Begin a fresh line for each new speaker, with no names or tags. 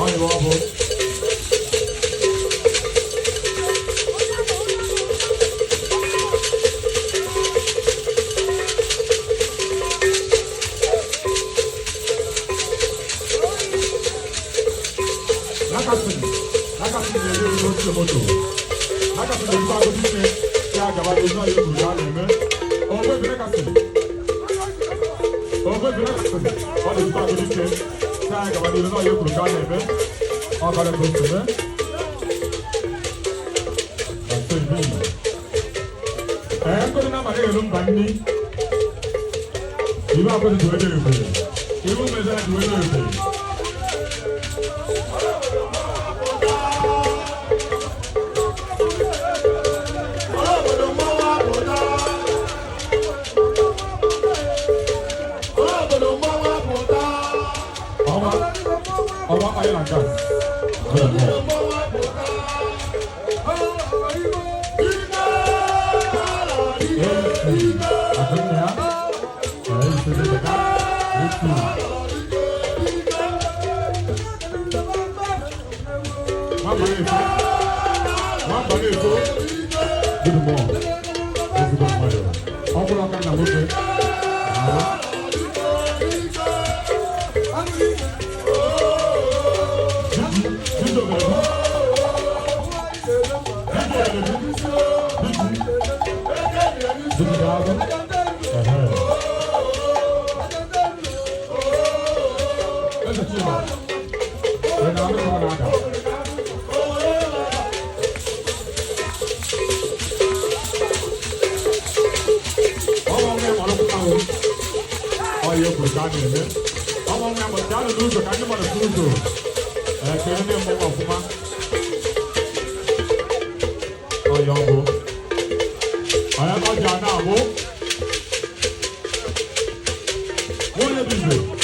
Onye ọbụ. Nakasini na-ere oche moto. Nakasini na-ebe agụ dike ya agaba n'ụzọ ya ekwuru ya na-eme. Ogbe Nakasini. Ogbe Nakasini. Ọ na-ebe agụ dike ya agaba n'ụzọ ya ekwuru ya na-eme. Ọ gara ebe nsogbe. That's so easy. Nkọzi na-amara elu mba nni. Iwe akwụsị dị wede ebe. Iwe mmezara dị wede ebe. Ọba ayé àga. Ayakọ jana mo. Wọ́n yẹ bí bẹ̀.